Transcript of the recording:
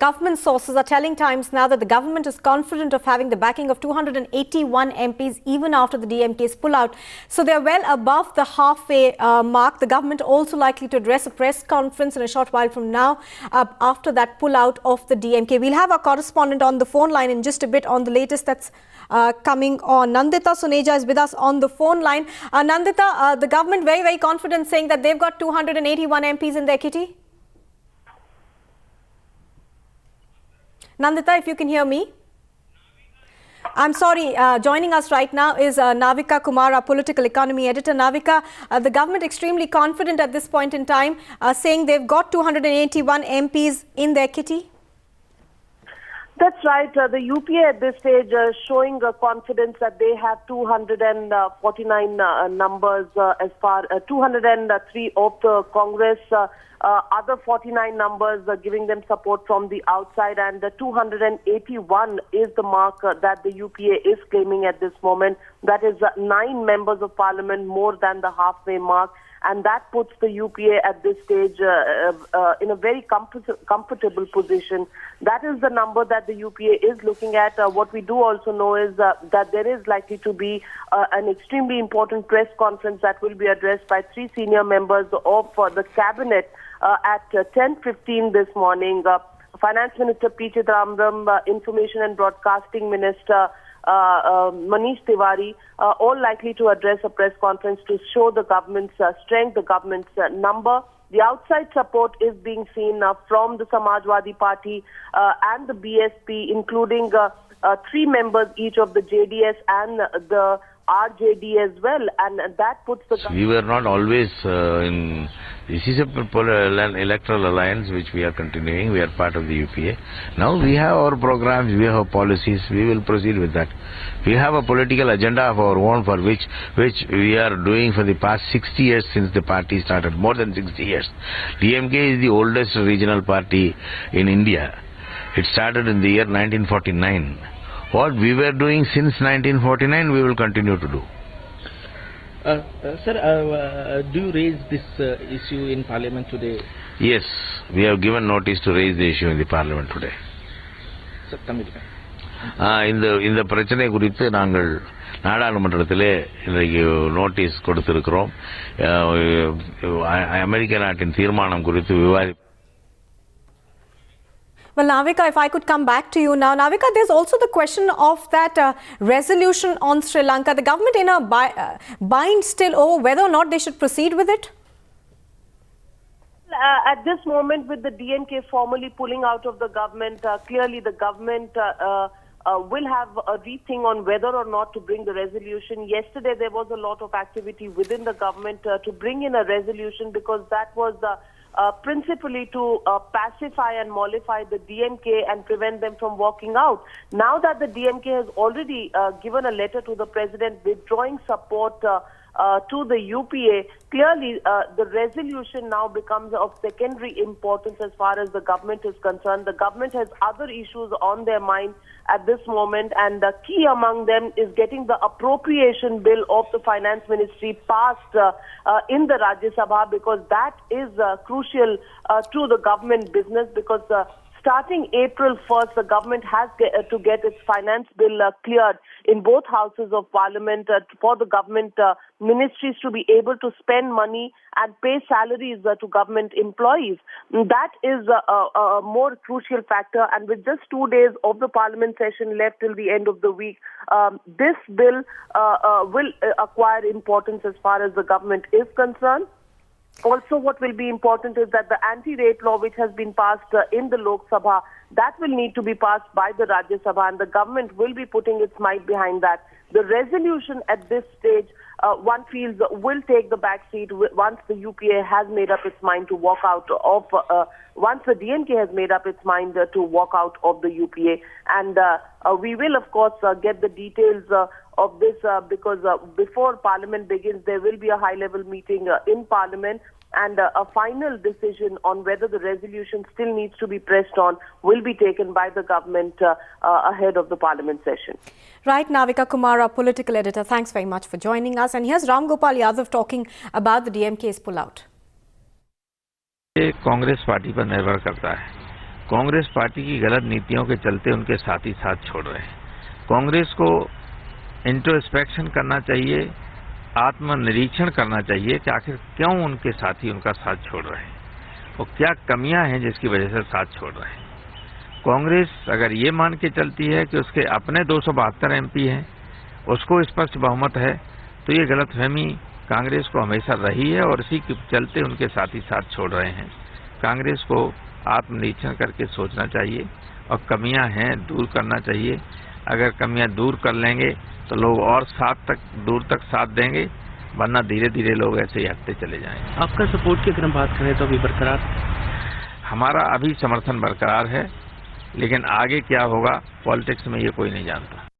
Government sources are telling Times now that the government is confident of having the backing of 281 MPs even after the DMK's pullout. So they're well above the halfway mark. The government also likely to address a press conference in a short while from now after that pullout of the DMK. We'll have our correspondent on the phone line in just a bit on the latest that's coming on. Nandita Suneja is with us on the phone line. Nandita, the government very confident saying that they've got 281 MPs in their kitty. Nandita, if you can hear me. I'm sorry, joining us right now is Navika Kumar, our political economy editor. Navika, the government extremely confident at this point in time, saying they've got 281 MPs in their kitty. That's right. The UPA at this stage showing confidence that they have 249 numbers as far 203 of the Congress. Other 49 numbers giving them support from the outside, and 281 is the mark that the UPA is claiming at this moment. That is 9 members of parliament more than the halfway mark, and that puts the UPA at this stage in a very comfortable position. That is the number that the UPA is looking at. What we do also know is that there is likely to be an extremely important press conference that will be addressed by 3 senior members of the cabinet at 10:15 this morning. Finance Minister P. Chidambaram, Information and Broadcasting Minister Manish Tiwari, all likely to address a press conference to show the government's strength, the government's number. The outside support is being seen from the Samajwadi Party and the BSP, including 3 members each of the JDS and the RJD as well, and that puts the... We were not always in... This is an electoral alliance which we are continuing. We are part of the UPA. Now we have our programs, we have our policies, we will proceed with that. We have a political agenda of our own for which we are doing for the past 60 years since the party started, more than 60 years. DMK is the oldest regional party in India. It started in the year 1949. What we were doing since 1949, we will continue to do. Sir, do you raise this issue in Parliament today? Yes, we have given notice to raise the issue in the Parliament today. Sir, Tamil. இந்த பிரச்சனை குறித்து நாங்கள் நாடாளுமன்றத்திலே இன்றைக்கு notice கொடுத்திருக்கிறோம். அமெரிக்க நாட்டின் தீர்மானம் குறித்து விவாதி. Well, Navika, if I could come back to you now. Navika, there's also the question of that resolution on Sri Lanka. The government in a bind still over whether or not they should proceed with it? At this moment, with the DMK formally pulling out of the government, clearly the government will have a rethink on whether or not to bring the resolution. Yesterday, there was a lot of activity within the government to bring in a resolution, because that was principally to pacify and mollify the DMK and prevent them from walking out. Now that the DMK has already given a letter to the president withdrawing support to the UPA, clearly the resolution now becomes of secondary importance as far as the government is concerned. The government has other issues on their mind at this moment, and the key among them is getting the appropriation bill of the finance ministry passed in the Rajya Sabha, because that is crucial to the government business, because starting April 1st, the government has to get its finance bill cleared in both houses of parliament for the government ministries to be able to spend money and pay salaries to government employees. That is a more crucial factor, and with just 2 days of the parliament session left till the end of the week, this bill will acquire importance as far as the government is concerned. Also, what will be important is that the anti-rape law, which has been passed in the Lok Sabha, that will need to be passed by the Rajya Sabha, and the government will be putting its might behind that. The resolution at this stage, one feels, will take the back seat once the UPA has made up its mind to walk out of, once the DMK has made up its mind to walk out of the UPA. And we will, of course, get the details of this because before Parliament begins, there will be a high-level meeting in Parliament, and a final decision on whether the resolution still needs to be pressed on will be taken by the government ahead of the Parliament session. Right, Navika Kumar, our political editor, thanks very much for joining us. And here's Ram Gopal Yadav talking about the DMK's pullout. ये Congress party पर निर्भर करता है। Congress party की गलत नीतियों के चलते उनके साथी साथ छोड़ रहे हैं। कांग्रेस को इंट्रोस्पेक्शन करना चाहिए, आत्मनिरीक्षण करना चाहिए कि आखिर क्यों उनके साथी उनका साथ छोड़ रहे हैं और क्या कमियां हैं जिसकी वजह से साथ छोड़ रहे हैं। कांग्रेस अगर ये मान के चलती है कि उसके अपने 272 एमपी हैं, उसको स्पष्ट बहुमत है, तो ये गलतफहमी कांग्रेस को हमेशा रही है और इसी के चलते उनके साथी साथ छोड़ रहे हैं। कांग्रेस को आत्मनिरीक्षण करके सोचना चाहिए और कमियां हैं दूर करना चाहिए। अगर कमियां दूर कर लेंगे तो लोग और दूर तक साथ देंगे, वरना धीरे धीरे लोग ऐसे ही हटते चले जाएंगे। आपका सपोर्ट की अगर हम बात करें तो अभी बरकरार? हमारा अभी समर्थन बरकरार है, लेकिन आगे क्या होगा पॉलिटिक्स में ये कोई नहीं जानता।